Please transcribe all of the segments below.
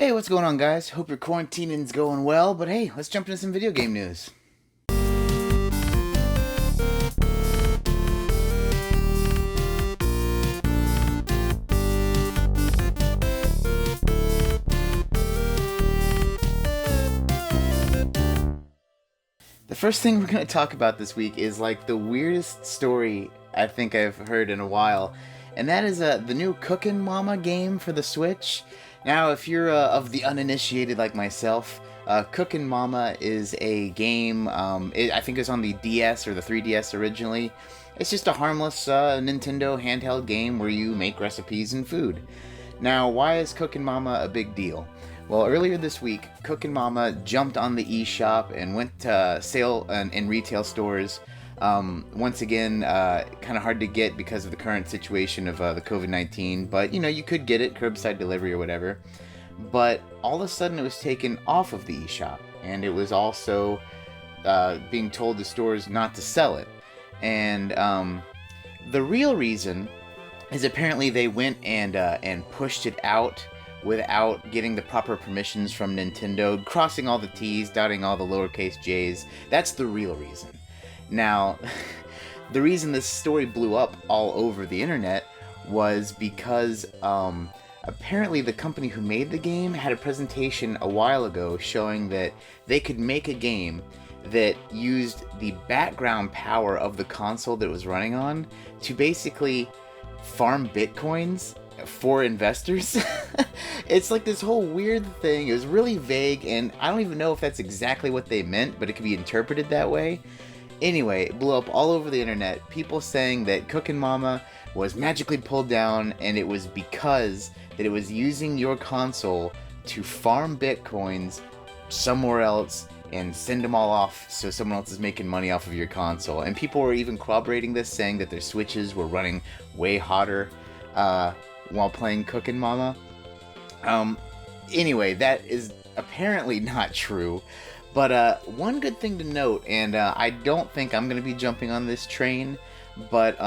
Hey, what's going on, guys? Hope your quarantining's going well, but hey, let's jump into some video game news. The first thing we're going to talk about this week is like the weirdest story I think I've heard in a while, and that is the new Cookin Mama game for the Switch. Now, if you're of the uninitiated like myself, Cookin Mama is a game, I think it was on the DS or the 3DS originally. It's just a harmless Nintendo handheld game where you make recipes and food. Now, why is Cookin Mama a big deal? Well, earlier this week, Cookin Mama jumped on the eShop and went to sale in retail stores. Once again, kind of hard to get because of the current situation of the COVID-19, but you could get it curbside delivery or whatever. But all of a sudden, it was taken off of the eShop, and it was also being told to stores not to sell it. And the real reason is apparently they went and pushed it out without getting the proper permissions from Nintendo, crossing all the T's, dotting all the lowercase J's. That's the real reason. Now, the reason this story blew up all over the internet was because apparently the company who made the game had a presentation a while ago showing that they could make a game that used the background power of the console that it was running on to basically farm bitcoins for investors. It's like this whole weird thing. It was really vague, and I don't even know if that's exactly what they meant, but it could be interpreted that way. Anyway, it blew up all over the internet. People saying that Cookin Mama was magically pulled down, and it was because that it was using your console to farm bitcoins somewhere else and send them all off so someone else is making money off of your console. And people were even corroborating this, saying that their Switches were running way hotter while playing Cookin Mama. Anyway, that is apparently not true. But one good thing to note, and I don't think I'm going to be jumping on this train, but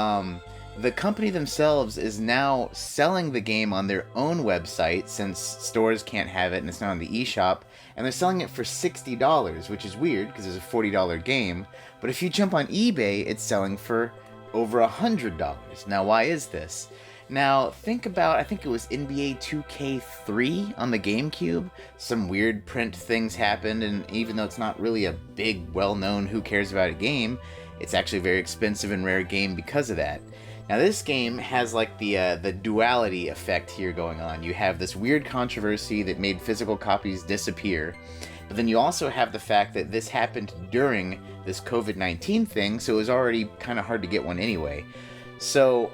the company themselves is now selling the game on their own website since stores can't have it and it's not on the eShop, and they're selling it for $60, which is weird because it's a $40 game. But if you jump on eBay, it's selling for over $100. Now, why is this? Now, think about, I think it was NBA 2K3 on the GameCube. Some weird print things happened, and even though it's not really a big, well-known, who cares about a game, it's actually a very expensive and rare game because of that. Now, this game has like the duality effect here going on. You have this weird controversy that made physical copies disappear, but then you also have the fact that this happened during this COVID-19 thing, so it was already kind of hard to get one anyway. So,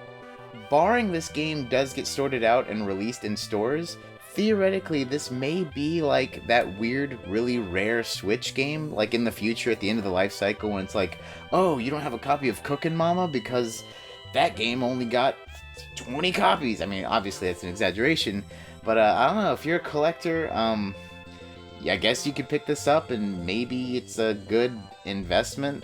barring this game does get sorted out and released in stores, theoretically this may be like that weird, really rare Switch game, like in the future at the end of the life cycle when it's like, oh, you don't have a copy of Cookin Mama because that game only got 20 copies. I mean, obviously that's an exaggeration, but I don't know, if you're a collector, yeah, I guess you could pick this up and maybe it's a good investment.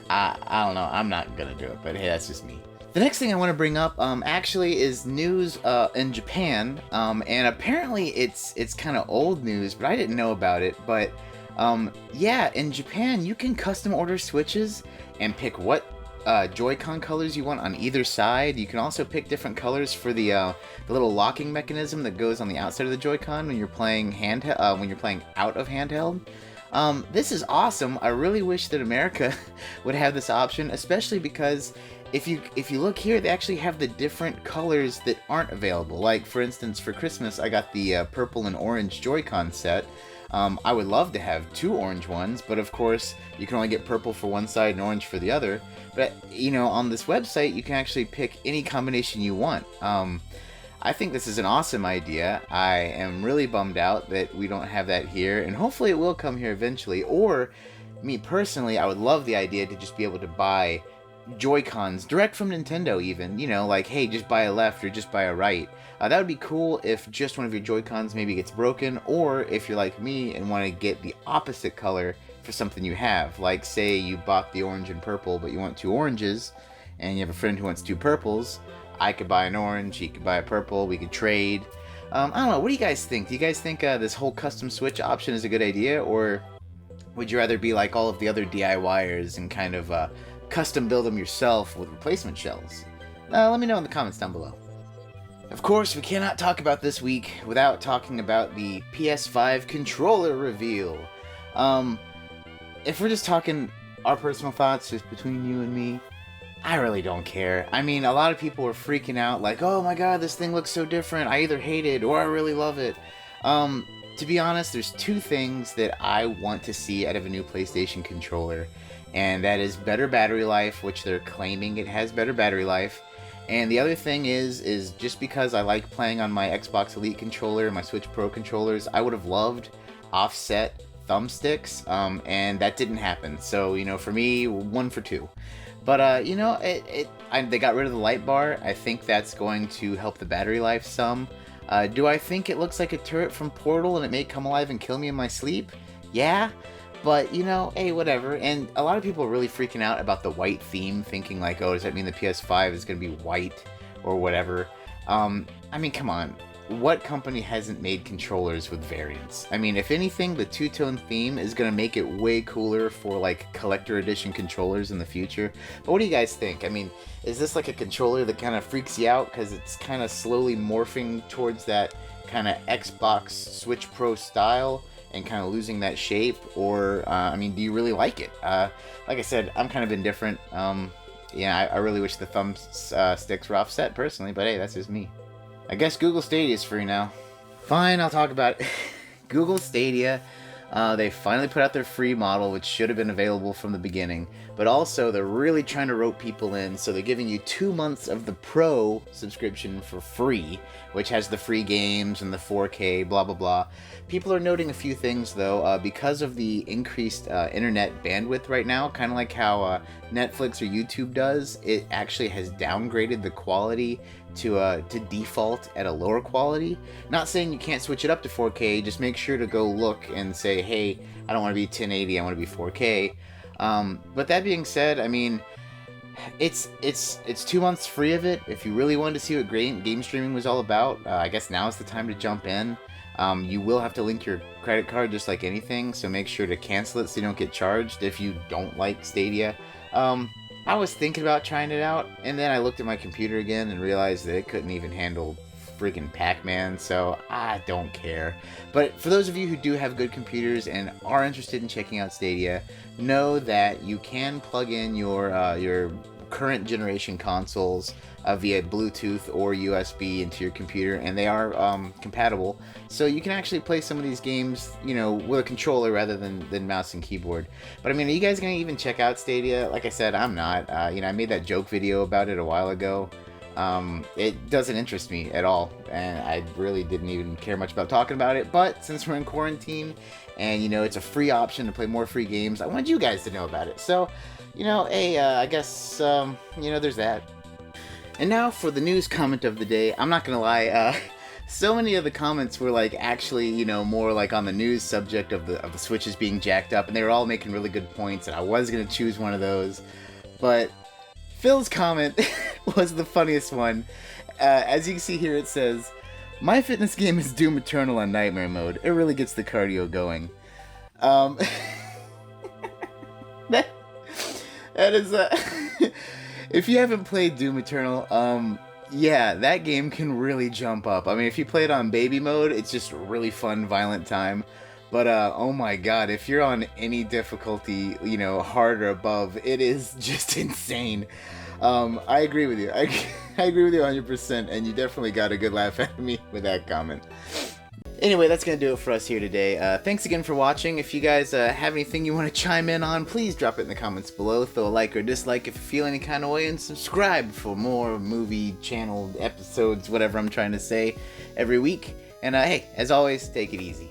I don't know, I'm not gonna do it, but hey, that's just me. The next thing I want to bring up actually is news in Japan, and apparently it's kind of old news, but I didn't know about it. But yeah, in Japan you can custom order Switches and pick what Joy-Con colors you want on either side. You can also pick different colors for the little locking mechanism that goes on the outside of the Joy-Con when you're playing when you're playing out of handheld. This is awesome. I really wish that America would have this option, especially because if you look here, they actually have the different colors that aren't available. Like, for instance, for Christmas, I got the purple and orange Joy-Con set. I would love to have two orange ones, but of course, you can only get purple for one side and orange for the other. But, on this website, you can actually pick any combination you want. I think this is an awesome idea. I am really bummed out that we don't have that here, and hopefully it will come here eventually. Or, me personally, I would love the idea to just be able to buy Joy-Cons direct from Nintendo even, like, hey, just buy a left or just buy a right. That would be cool if just one of your Joy-Cons maybe gets broken, or if you're like me and want to get the opposite color for something you have. Like, say you bought the orange and purple, but you want two oranges, and you have a friend who wants two purples. I could buy an orange, he could buy a purple, we could trade. I don't know. What do you guys think? Do you guys think this whole custom Switch option is a good idea, or would you rather be like all of the other DIYers and kind of custom build them yourself with replacement shells? Let me know in the comments down below. Of course, we cannot talk about this week without talking about the PS5 controller reveal. If we're just talking our personal thoughts, just between you and me, I really don't care. I mean, a lot of people were freaking out like, oh my god, this thing looks so different. I either hate it or I really love it. To be honest, there's two things that I want to see out of a new PlayStation controller. And that is better battery life, which they're claiming it has better battery life. And the other thing is just because I like playing on my Xbox Elite controller and my Switch Pro controllers, I would have loved offset thumbsticks, and that didn't happen. So, you know, for me, 1 for 2. But, you know, they got rid of the light bar. I think that's going to help the battery life some. Do I think it looks like a turret from Portal and it may come alive and kill me in my sleep? Yeah. But, you know, hey, whatever. And a lot of people are really freaking out about the white theme, thinking like, oh, does that mean the PS5 is going to be white or whatever? I mean, come on. What company hasn't made controllers with variants? I mean, if anything, the two-tone theme is going to make it way cooler for, like, collector edition controllers in the future. But what do you guys think? I mean, is this like a controller that kind of freaks you out because it's kind of slowly morphing towards that kind of Xbox Switch Pro style and kind of losing that shape? Or, I mean, do you really like it? Like I said, I'm kind of indifferent. Yeah, I really wish the thumb sticks were offset personally, but hey, that's just me. I guess Google Stadia is free now. Fine, I'll talk about it. Google Stadia, they finally put out their free model, which should have been available from the beginning. But also, they're really trying to rope people in, so they're giving you 2 months of the Pro subscription for free, which has the free games and the 4K, blah, blah, blah. People are noting a few things, though, because of the increased internet bandwidth right now, kind of like how Netflix or YouTube does. It actually has downgraded the quality to default at a lower quality. Not saying you can't switch it up to 4K, just make sure to go look and say, hey, I don't want to be 1080, I want to be 4K. But that being said, I mean, it's 2 months free of it. If you really wanted to see what game streaming was all about, I guess now is the time to jump in. You will have to link your credit card just like anything, so make sure to cancel it so you don't get charged if you don't like Stadia. I was thinking about trying it out, and then I looked at my computer again and realized that it couldn't even handle freaking Pac-Man, so I don't care. But for those of you who do have good computers and are interested in checking out Stadia, know that you can plug in your current generation consoles via Bluetooth or USB into your computer, and they are compatible, so you can actually play some of these games, you know, with a controller rather than mouse and keyboard. But I mean, are you guys gonna even check out Stadia? Like I said, I'm not. You know, I made that joke video about it a while ago. It doesn't interest me at all, and I really didn't even care much about talking about it. But since we're in quarantine, and you know, it's a free option to play more free games, I wanted you guys to know about it. So, you know, hey, I guess you know, there's that. And now for the news comment of the day. I'm not gonna lie, so many of the comments were like actually, you know, more like on the news subject of the Switches being jacked up, and they were all making really good points, and I was gonna choose one of those, but Phil's comment was the funniest one. As you can see here, it says, "My fitness game is Doom Eternal on Nightmare Mode. It really gets the cardio going." That is if you haven't played Doom Eternal, yeah, that game can really jump up. I mean, if you play it on baby mode, it's just a really fun, violent time. But, oh my god, if you're on any difficulty, you know, hard or above, it is just insane. I agree with you. I agree with you 100%, and you definitely got a good laugh at me with that comment. Anyway, that's going to do it for us here today. Thanks again for watching. If you guys have anything you want to chime in on, please drop it in the comments below. Throw a like or dislike if you feel any kind of way, and subscribe for more movie channel episodes, whatever I'm trying to say, every week. And hey, as always, take it easy.